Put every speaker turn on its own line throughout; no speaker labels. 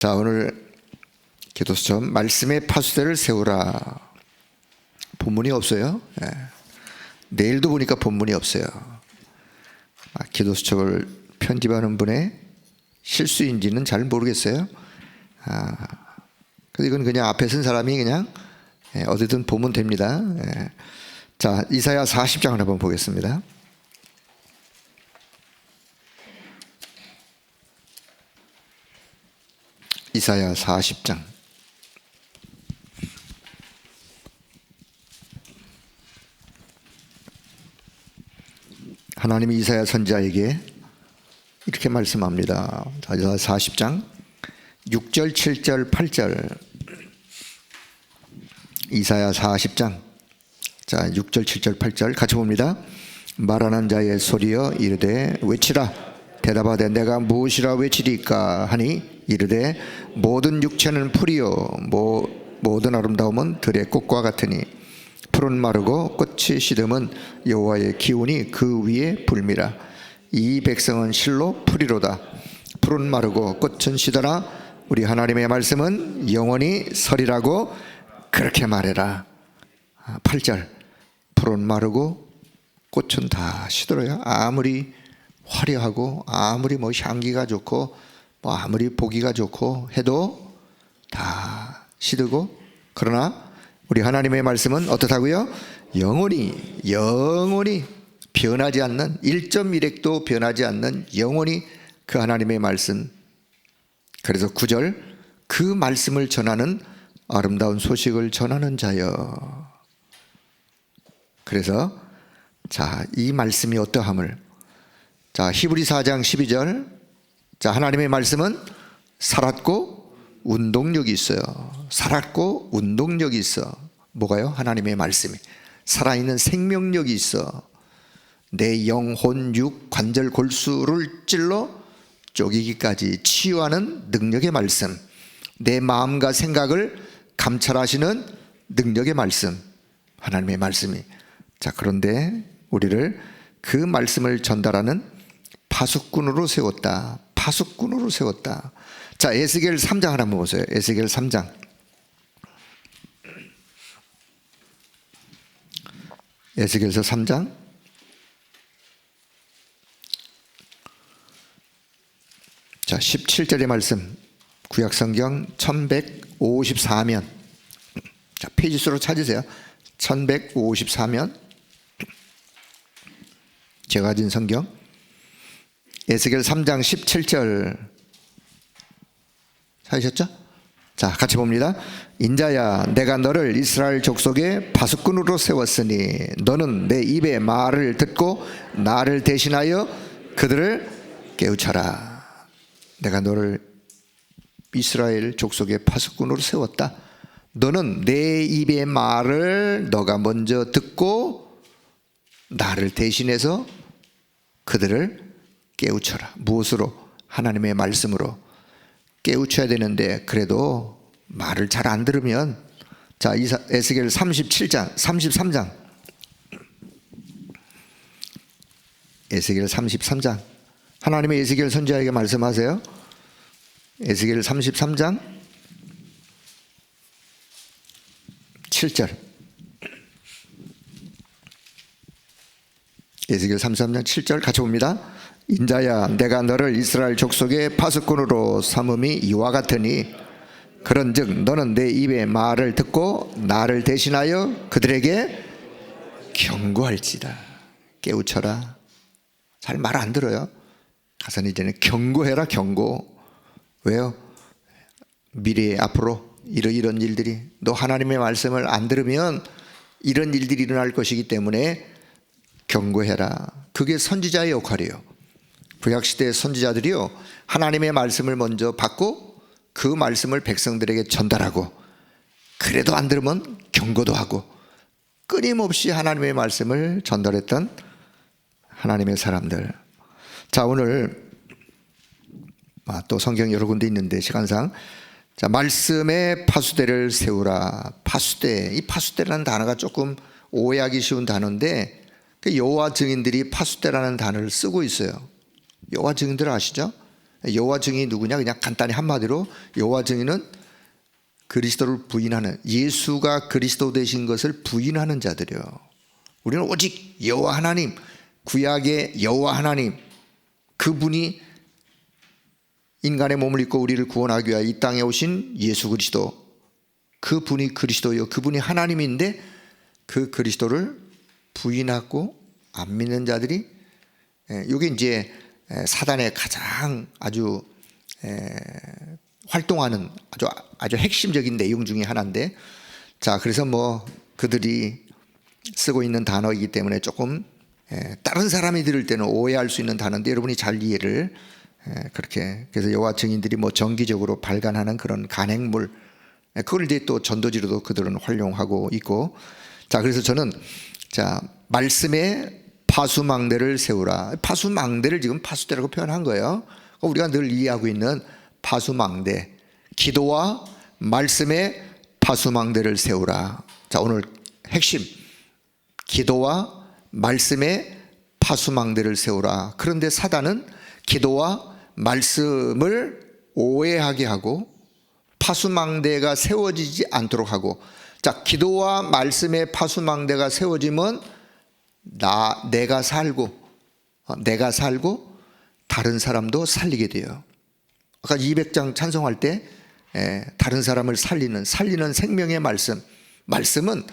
자, 오늘 기도수첩 말씀의 파수대를 세우라. 본문이 없어요. 내일도 보니까 본문이 없어요. 기도수첩을 편집하는 분의 실수인지는 잘 모르겠어요. 이건 그냥 앞에 쓴 사람이 그냥 어디든 보면 됩니다. 자, 이사야 40장을 한번 보겠습니다. 이사야 40장. 하나님이 이사야 선지자에게 이렇게 말씀합니다. 이사야 40장 6절, 7절, 8절. 이사야 40장 자 6절, 7절, 8절 같이 봅니다. 말하는 자의 소리여 이르되 외치라. 대답하되 내가 무엇이라 외치리까 하니 이르되 모든 육체는 풀이요 모든 아름다움은 들의 꽃과 같으니 풀은 마르고 꽃이 시듬은 여호와의 기운이 그 위에 불미라. 이 백성은 실로 풀이로다. 풀은 마르고 꽃은 시더라. 우리 하나님의 말씀은 영원히 서리라고 그렇게 말해라. 8절 풀은 마르고 꽃은 다 시들어요. 아무리 화려하고 아무리 향기가 좋고 아무리 보기가 좋고 해도 다 시들고, 그러나 우리 하나님의 말씀은 어떻다고요? 영원히 변하지 않는 1.1핵도 변하지 않는 영원히 그 하나님의 말씀. 그래서 9절 그 말씀을 전하는 아름다운 소식을 전하는 자여. 그래서 자, 이 말씀이 어떠함을, 자, 히브리 4장 12절. 자, 하나님의 말씀은 살았고 운동력이 있어요. 살았고 운동력이 있어. 뭐가요? 하나님의 말씀이 살아있는 생명력이 있어. 내 영혼 육 관절 골수를 찔러 쪼개기까지 치유하는 능력의 말씀. 내 마음과 생각을 감찰하시는 능력의 말씀. 하나님의 말씀이. 자, 그런데 우리를 그 말씀을 전달하는 파수꾼으로 세웠다. 파수꾼으로 세웠다. 자, 에스겔 3장을 한번 보세요. 에스겔 3장. 에스겔서 3장. 자, 17절의 말씀. 구약성경 1154면. 자, 페이지 수로 찾으세요. 1154면. 제가 가진 성경. 에스겔 3장 17절 찾으셨죠? 자, 같이 봅니다. 인자야 내가 너를 이스라엘 족속의 파수꾼으로 세웠으니 너는 내 입의 말을 듣고 나를 대신하여 그들을 깨우쳐라. 내가 너를 이스라엘 족속의 파수꾼으로 세웠다. 너는 내 입의 말을 너가 먼저 듣고 나를 대신해서 그들을 깨우쳐라. 무엇으로? 하나님의 말씀으로 깨우쳐야 되는데 그래도 말을 잘 안 들으면, 자, 에스겔 37장 33장. 에스겔 33장. 하나님의 에스겔 선지자에게 말씀하세요. 에스겔 33장 7절. 에스겔 33장 7절 같이 봅니다. 인자야 내가 너를 이스라엘 족속의 파수꾼으로 삼음이 이와 같으니 그런즉 너는 내 입의 말을 듣고 나를 대신하여 그들에게 경고할지다. 깨우쳐라. 잘 말 안 들어요. 가서 이제는 경고해라. 경고. 왜요? 미래에 앞으로 이런 일들이, 너 하나님의 말씀을 안 들으면 이런 일들이 일어날 것이기 때문에 경고해라. 그게 선지자의 역할이에요. 구약시대의 선지자들이요, 하나님의 말씀을 먼저 받고 그 말씀을 백성들에게 전달하고, 그래도 안 들으면 경고도 하고, 끊임없이 하나님의 말씀을 전달했던 하나님의 사람들. 자, 오늘 또 성경 여러 군데 있는데 시간상, 자, 말씀의 파수대를 세우라. 파수대. 이 파수대라는 단어가 조금 오해하기 쉬운 단어인데 여호와 증인들이 파수대라는 단어를 쓰고 있어요. 여호와 증인들 아시죠? 여호와 증인이 누구냐? 그냥 간단히 한마디로 여호와 증인은 그리스도를 부인하는, 예수가 그리스도 되신 것을 부인하는 자들이요. 우리는 오직 여호와 하나님, 구약의 여호와 하나님, 그분이 인간의 몸을 입고 우리를 구원하기 위하여 이 땅에 오신 예수 그리스도, 그분이 그리스도요, 그분이 하나님인데 그 그리스도를 부인하고 안 믿는 자들이, 이게 이제 사단의 가장 아주 활동하는 아주 핵심적인 내용 중에 하나인데, 자, 그래서 뭐 그들이 쓰고 있는 단어이기 때문에 조금 다른 사람이 들을 때는 오해할 수 있는 단어인데 여러분이 잘 이해를 그렇게, 그래서 여호와 증인들이 뭐 정기적으로 발간하는 그런 간행물, 그걸 이제 또 전도지로도 그들은 활용하고 있고, 자, 그래서 저는 자, 말씀에 파수망대를 세우라. 파수망대를 지금 파수대라고 표현한 거예요. 우리가 늘 이해하고 있는 파수망대, 기도와 말씀에 파수망대를 세우라. 자, 오늘 핵심, 기도와 말씀에 파수망대를 세우라. 그런데 사단은 기도와 말씀을 오해하게 하고 파수망대가 세워지지 않도록 하고, 자, 기도와 말씀의 파수망대가 세워지면 내가 살고 다른 사람도 살리게 돼요. 아까 200장 찬송할 때 다른 사람을 살리는 생명의 말씀은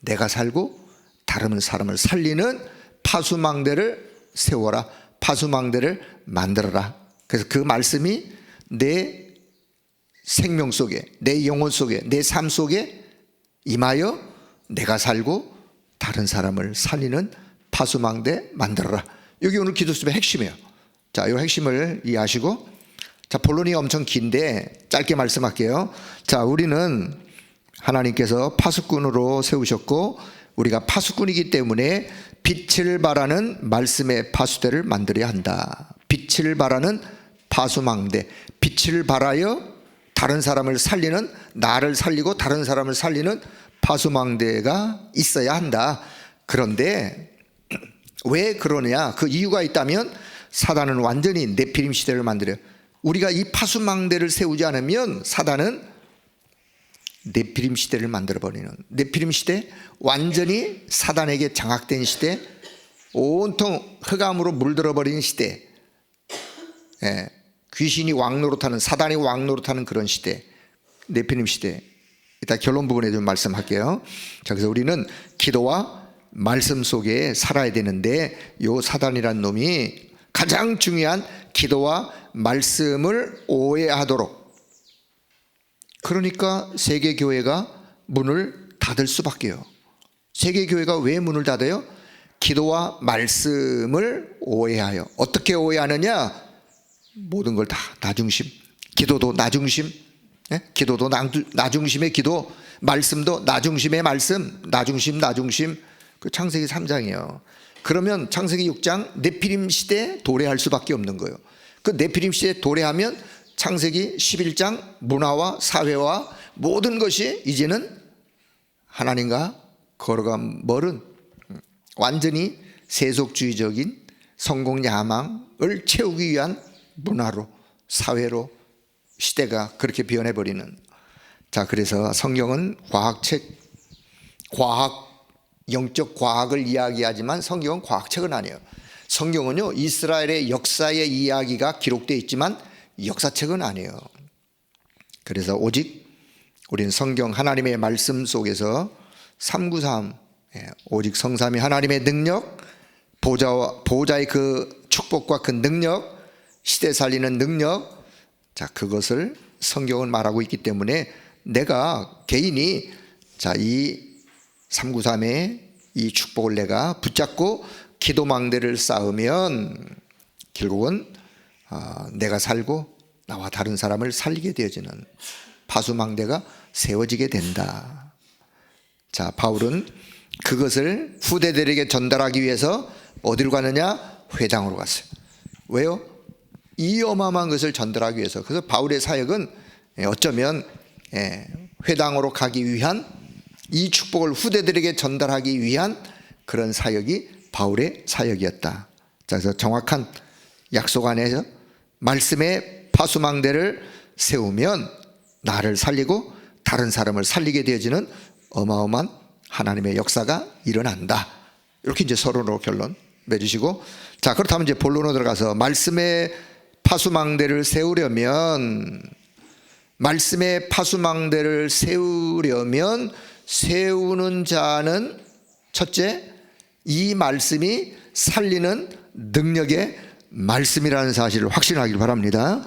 내가 살고 다른 사람을 살리는 파수망대를 세워라, 파수망대를 만들어라. 그래서 그 말씀이 내 생명 속에, 내 영혼 속에, 내 삶 속에 임하여 내가 살고 다른 사람을 살리는 파수망대 만들어라. 여기 오늘 기도수업의 핵심이에요. 자, 이 핵심을 이해하시고, 자, 본론이 엄청 긴데 짧게 말씀할게요. 자, 우리는 하나님께서 파수꾼으로 세우셨고 우리가 파수꾼이기 때문에 빛을 발하는 말씀의 파수대를 만들어야 한다. 빛을 발하는 파수망대, 빛을 발하여 다른 사람을 살리는, 나를 살리고 다른 사람을 살리는 파수망대가 있어야 한다. 그런데 왜 그러냐? 그 이유가 있다면 사단은 완전히 네피림 시대를 만들어요. 우리가 이 파수망대를 세우지 않으면 사단은 네피림 시대를 만들어버리는, 네피림 시대, 완전히 사단에게 장악된 시대, 온통 흑암으로 물들어버린 시대, 귀신이 왕노릇하는, 사단이 왕노릇하는 그런 시대, 네피림 시대. 일단 결론 부분에 좀 말씀할게요. 자, 그래서 우리는 기도와 말씀 속에 살아야 되는데 요 사단이라는 놈이 가장 중요한 기도와 말씀을 오해하도록, 그러니까 세계교회가 문을 닫을 수밖에요. 세계교회가 왜 문을 닫아요? 기도와 말씀을 오해하여. 어떻게 오해하느냐? 모든 걸 다 나중심, 기도도 나중심, 기도도 나중심의 기도, 말씀도 나중심의 말씀, 나중심. 그 창세기 3장이에요. 그러면 창세기 6장 네피림 시대 도래할 수밖에 없는 거예요. 그 네피림 시대 도래하면 창세기 11장 문화와 사회와 모든 것이 이제는 하나님과 거리가 멀은 완전히 세속주의적인 성공 야망을 채우기 위한 문화로, 사회로 시대가 그렇게 변해버리는. 자, 그래서 성경은 영적 과학을 이야기하지만 성경은 과학책은 아니에요. 성경은요, 이스라엘의 역사의 이야기가 기록되어 있지만 역사책은 아니에요. 그래서 오직 우리는 성경 하나님의 말씀 속에서 393, 오직 성삼위 하나님의 능력, 보호자의 그 축복과 그 능력, 시대 살리는 능력, 자, 그것을 성경은 말하고 있기 때문에 내가 개인이 자, 이 393의 이 축복을 내가 붙잡고 기도망대를 쌓으면 결국은 내가 살고 나와 다른 사람을 살리게 되어지는 파수망대가 세워지게 된다. 자, 바울은 그것을 후대들에게 전달하기 위해서 어디로 가느냐? 회당으로 갔어요. 왜요? 이 어마어마한 것을 전달하기 위해서. 그래서 바울의 사역은 어쩌면 회당으로 가기 위한, 이 축복을 후대들에게 전달하기 위한 그런 사역이 바울의 사역이었다. 자, 그래서 정확한 약속 안에서 말씀의 파수망대를 세우면 나를 살리고 다른 사람을 살리게 되어지는 어마어마한 하나님의 역사가 일어난다. 이렇게 이제 서론으로 결론 맺으시고, 자, 그렇다면 이제 본론으로 들어가서 말씀의 파수망대를 세우려면 세우는 자는 첫째, 이 말씀이 살리는 능력의 말씀이라는 사실을 확신하길 바랍니다.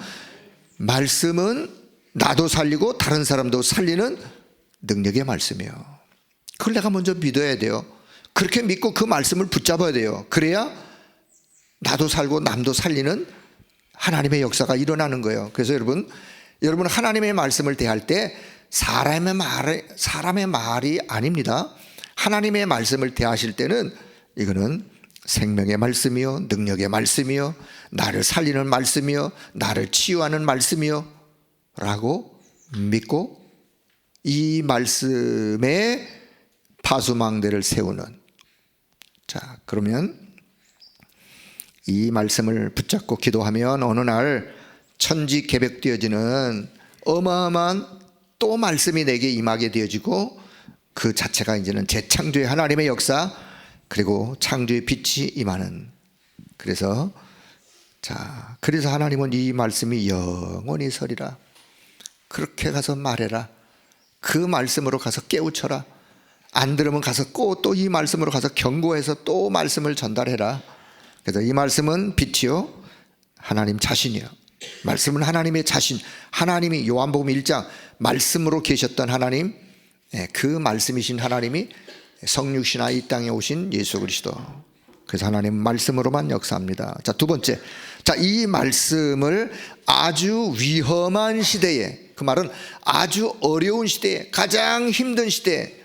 말씀은 나도 살리고 다른 사람도 살리는 능력의 말씀이에요. 그걸 내가 먼저 믿어야 돼요. 그렇게 믿고 그 말씀을 붙잡아야 돼요. 그래야 나도 살고 남도 살리는 하나님의 역사가 일어나는 거예요. 그래서 여러분 하나님의 말씀을 대할 때 사람의 말이 아닙니다. 하나님의 말씀을 대하실 때는 이거는 생명의 말씀이요, 능력의 말씀이요, 나를 살리는 말씀이요, 나를 치유하는 말씀이요 라고 믿고 이 말씀에 파수망대를 세우는, 자, 그러면 이 말씀을 붙잡고 기도하면 어느 날 천지개벽되어지는 어마어마한 또 말씀이 내게 임하게 되어지고, 그 자체가 이제는 재창조의 하나님의 역사, 그리고 창조의 빛이 임하는. 그래서 하나님은 이 말씀이 영원히 서리라. 그렇게 가서 말해라. 그 말씀으로 가서 깨우쳐라. 안 들으면 가서 또 이 말씀으로 가서 경고해서 또 말씀을 전달해라. 그래서 이 말씀은 빛이요, 하나님 자신이요. 말씀은 하나님의 자신, 하나님이 요한복음 1장 말씀으로 계셨던 하나님, 그 말씀이신 하나님이 성육신하 이 땅에 오신 예수 그리스도. 그래서 하나님은 말씀으로만 역사합니다. 자, 두 번째, 자, 이 말씀을 아주 위험한 시대에, 그 말은 아주 어려운 시대에, 가장 힘든 시대에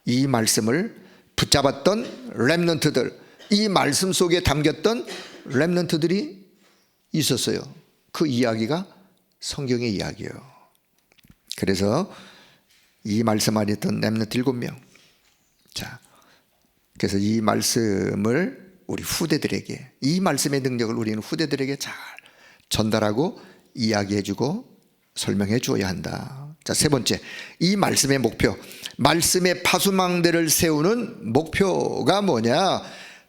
이 말씀을 붙잡았던 렘넌트들, 이 말씀 속에 담겼던 렘넌트들이 있었어요. 그 이야기가 성경의 이야기예요. 그래서 이 말씀 안에 있던 렘넌트 7명. 자, 그래서 이 말씀을 우리 후대들에게, 이 말씀의 능력을 우리는 후대들에게 잘 전달하고 이야기해주고 설명해 주어야 한다. 자, 세 번째, 이 말씀의 목표, 말씀의 파수망대를 세우는 목표가 뭐냐?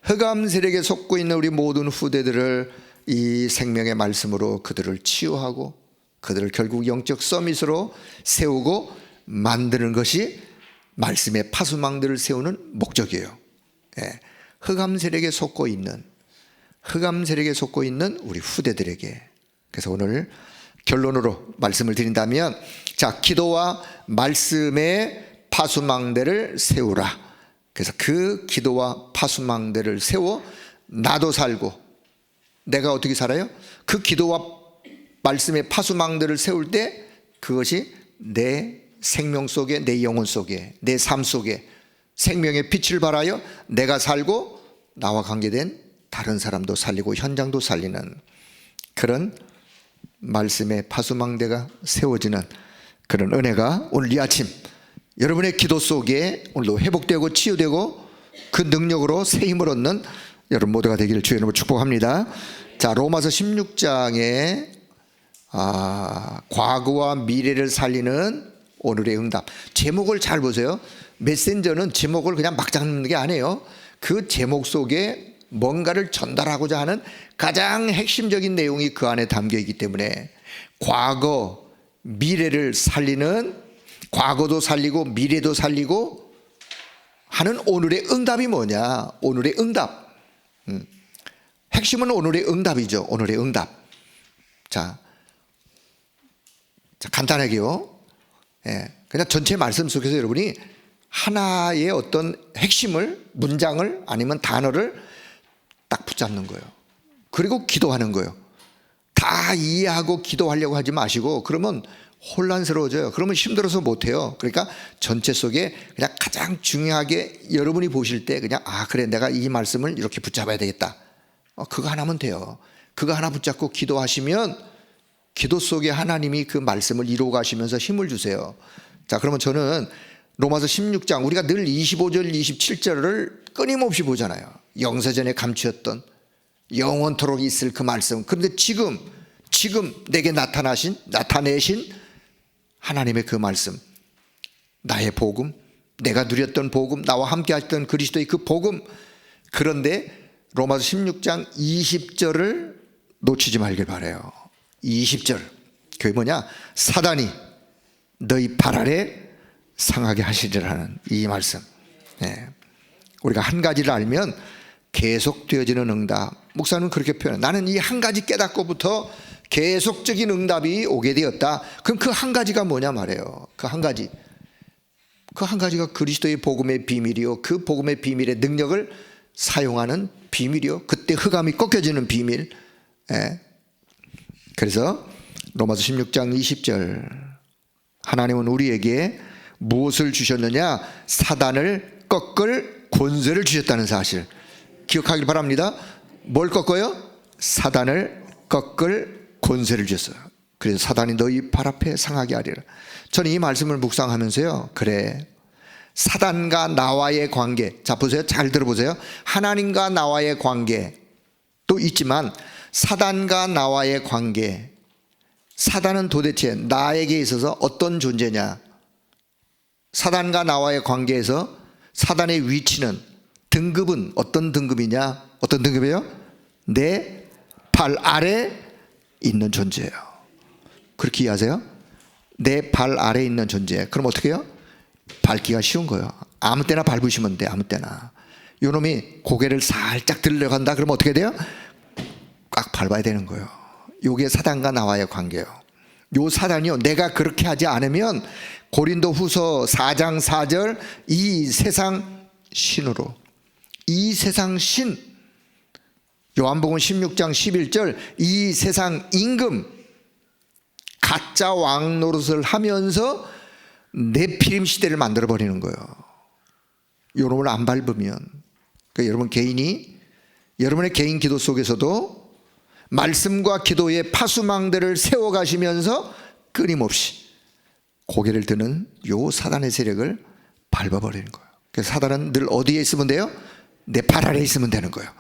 흑암 세력에 속고 있는 우리 모든 후대들을 이 생명의 말씀으로 그들을 치유하고 그들을 결국 영적 서밋으로 세우고 만드는 것이 말씀의 파수망대를 세우는 목적이에요. 흑암 세력에 속고 있는 우리 후대들에게. 그래서 오늘 결론으로 말씀을 드린다면, 자, 기도와 말씀의 파수망대를 세우라. 그래서 그 기도와 파수망대를 세워 나도 살고, 내가 어떻게 살아요? 그 기도와 말씀의 파수망대를 세울 때 그것이 내 생명 속에, 내 영혼 속에, 내 삶 속에 생명의 빛을 발하여 내가 살고 나와 관계된 다른 사람도 살리고 현장도 살리는 그런 말씀의 파수망대가 세워지는 그런 은혜가 오늘 이 아침 여러분의 기도 속에 오늘도 회복되고 치유되고 그 능력으로 새 힘을 얻는 여러분 모두가 되기를 주의 이름으로 축복합니다. 자, 로마서 16장에 과거와 미래를 살리는 오늘의 응답. 제목을 잘 보세요. 메신저는 제목을 그냥 막 잡는 게 아니에요. 그 제목 속에 뭔가를 전달하고자 하는 가장 핵심적인 내용이 그 안에 담겨 있기 때문에 과거, 미래를 살리는, 과거도 살리고 미래도 살리고 하는 오늘의 응답이 뭐냐? 오늘의 응답. 핵심은 오늘의 응답이죠. 오늘의 응답. 자, 간단하게요. 그냥 전체 말씀 속에서 여러분이 하나의 어떤 핵심을, 문장을 아니면 단어를 딱 붙잡는 거예요. 그리고 기도하는 거예요. 다 이해하고 기도하려고 하지 마시고, 그러면 혼란스러워져요. 그러면 힘들어서 못해요. 그러니까 전체 속에 그냥 가장 중요하게 여러분이 보실 때 그냥 그래, 내가 이 말씀을 이렇게 붙잡아야 되겠다. 그거 하나면 돼요. 그거 하나 붙잡고 기도하시면 기도 속에 하나님이 그 말씀을 이루어 가시면서 힘을 주세요. 자, 그러면 저는 로마서 16장, 우리가 늘 25절 27절을 끊임없이 보잖아요. 영세전에 감추었던 영원토록 있을 그 말씀. 그런데 지금 내게 나타내신 하나님의 그 말씀, 나의 복음, 내가 누렸던 복음, 나와 함께 하셨던 그리스도의 그 복음. 그런데 로마서 16장 20절을 놓치지 말길 바라요. 20절. 그게 뭐냐? 사단이 너희 발 아래 상하게 하시리라는 이 말씀. 네. 우리가 한 가지를 알면 계속 되어지는 응답. 목사는 그렇게 표현해요. 나는 이 한 가지 깨닫고부터 계속적인 응답이 오게 되었다. 그럼 그 한 가지가 뭐냐 말이에요. 그 한 가지가 그리스도의 복음의 비밀이요, 그 복음의 비밀의 능력을 사용하는 비밀이요, 그때 흑암이 꺾여지는 비밀. 예. 그래서 로마서 16장 20절, 하나님은 우리에게 무엇을 주셨느냐? 사단을 꺾을 권세를 주셨다는 사실 기억하길 바랍니다. 뭘 꺾어요? 사단을 꺾을 권세를 주셨어요. 그래서 사단이 너희 발 앞에 상하게 하리라. 저는 이 말씀을 묵상하면서요, 그래, 사단과 나와의 관계, 자 보세요, 잘 들어보세요. 하나님과 나와의 관계도 있지만 사단과 나와의 관계, 사단은 도대체 나에게 있어서 어떤 존재냐? 사단과 나와의 관계에서 사단의 위치는, 등급은 어떤 등급이냐? 어떤 등급이에요? 내 발 아래 있는 존재예요. 그렇게 이해하세요? 내 발 아래 있는 존재. 그럼 어떻게 해요? 밟기가 쉬운 거예요. 아무 때나 밟으시면 돼. 아무 때나. 요놈이 고개를 살짝 들려간다 그러면 어떻게 돼요? 꽉 밟아야 되는 거예요. 요게 사단과 나와의 관계예요. 요 사단이요, 내가 그렇게 하지 않으면 고린도 후서 4장 4절, 이 세상 신으로, 이 세상 신, 요한복음 16장 11절, 이 세상 임금, 가짜 왕 노릇을 하면서 네피림 시대를 만들어 버리는 거예요. 요놈을 안 밟으면. 그러니까 여러분 개인이 여러분의 개인 기도 속에서도 말씀과 기도의 파수망들을 세워가시면서 끊임없이 고개를 드는 요 사단의 세력을 밟아버리는 거예요. 그래서 사단은 늘 어디에 있으면 돼요? 내 발 아래에 있으면 되는 거예요.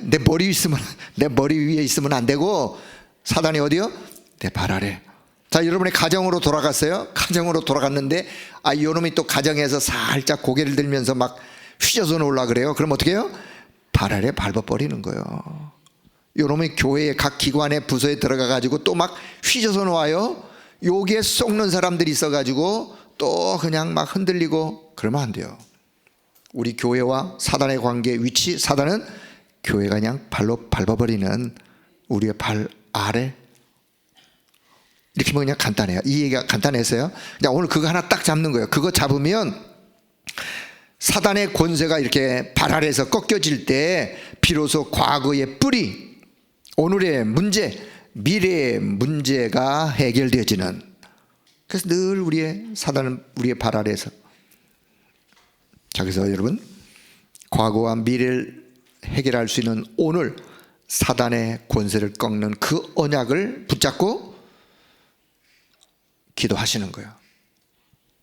내 머리 위에 있으면 안 되고, 사단이 어디요? 내 발 아래. 자, 여러분의 가정으로 돌아갔어요. 가정으로 돌아갔는데 요놈이 또 가정에서 살짝 고개를 들면서 막 휘저서 놓으려고 그래요. 그럼 어떻게 해요? 발 아래 밟아버리는 거예요. 요놈이 교회의 각 기관에 부서에 들어가 가지고 또 막 휘저서 놓아요. 여기에 속는 사람들이 있어 가지고 또 그냥 막 흔들리고 그러면 안 돼요. 우리 교회와 사단의 관계 위치, 사단은 교회가 그냥 발로 밟아버리는 우리의 발 아래. 이렇게 보면 그냥 간단해요. 이 얘기가 간단해서요. 그냥 오늘 그거 하나 딱 잡는 거예요. 그거 잡으면 사단의 권세가 이렇게 발 아래에서 꺾여질 때 비로소 과거의 뿌리, 오늘의 문제, 미래의 문제가 해결되어지는. 그래서 늘 사단은 우리의 발 아래에서. 자, 그래서 여러분, 과거와 미래를 해결할 수 있는 오늘 사단의 권세를 꺾는 그 언약을 붙잡고 기도하시는 거예요.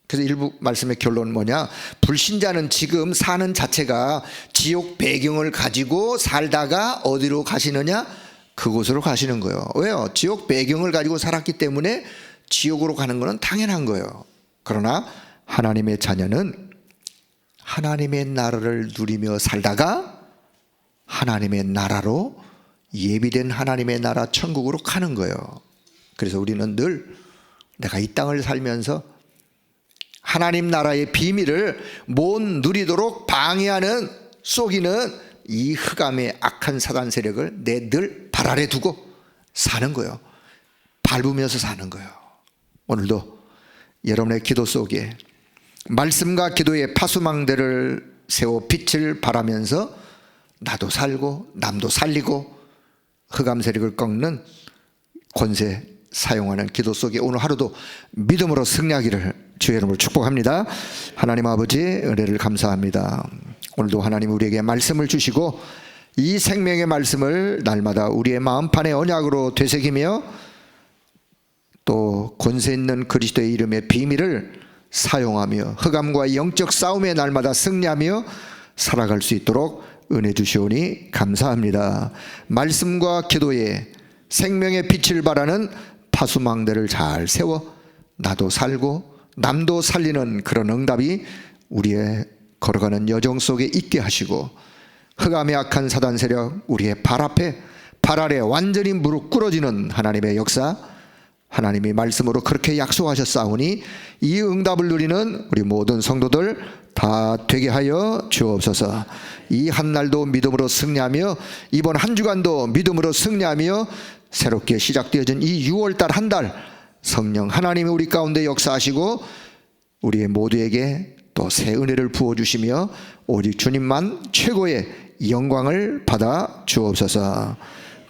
그래서 일부 말씀의 결론은 뭐냐? 불신자는 지금 사는 자체가 지옥 배경을 가지고 살다가 어디로 가시느냐? 그곳으로 가시는 거예요. 왜요? 지옥 배경을 가지고 살았기 때문에 지옥으로 가는 것은 당연한 거예요. 그러나 하나님의 자녀는 하나님의 나라를 누리며 살다가 하나님의 나라로, 예비된 하나님의 나라 천국으로 가는 거예요. 그래서 우리는 늘 내가 이 땅을 살면서 하나님 나라의 비밀을 못 누리도록 방해하는, 속이는 이 흑암의 악한 사단 세력을 내 늘 발 아래 두고 사는 거예요. 밟으면서 사는 거예요. 오늘도 여러분의 기도 속에 말씀과 기도의 파수망들을 세워 빛을 발하면서 나도 살고 남도 살리고 흑암 세력을 꺾는 권세 사용하는 기도 속에 오늘 하루도 믿음으로 승리하기를 주의 이름으로 축복합니다. 하나님 아버지, 은혜를 감사합니다. 오늘도 하나님 우리에게 말씀을 주시고 이 생명의 말씀을 날마다 우리의 마음판의 언약으로 되새기며 또 권세 있는 그리스도의 이름의 비밀을 사용하며 흑암과 영적 싸움의 날마다 승리하며 살아갈 수 있도록 은혜 주시오니 감사합니다. 말씀과 기도에 생명의 빛을 발하는 파수망대를 잘 세워 나도 살고 남도 살리는 그런 응답이 우리의 걸어가는 여정 속에 있게 하시고, 흑암의 악한 사단 세력 우리의 발 앞에 발 아래 완전히 무릎 꿇어지는 하나님의 역사, 하나님이 말씀으로 그렇게 약속하셨사오니 이 응답을 누리는 우리 모든 성도들 다 되게 하여 주옵소서. 이 한날도 믿음으로 승리하며 이번 한 주간도 믿음으로 승리하며 새롭게 시작되어진 이 6월달 한 달 성령 하나님이 우리 가운데 역사하시고 우리의 모두에게 또 새 은혜를 부어주시며 오직 주님만 최고의 영광을 받아 주옵소서.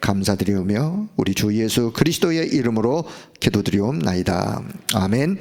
감사드리오며 우리 주 예수 그리스도의 이름으로 기도드리옵나이다. 아멘.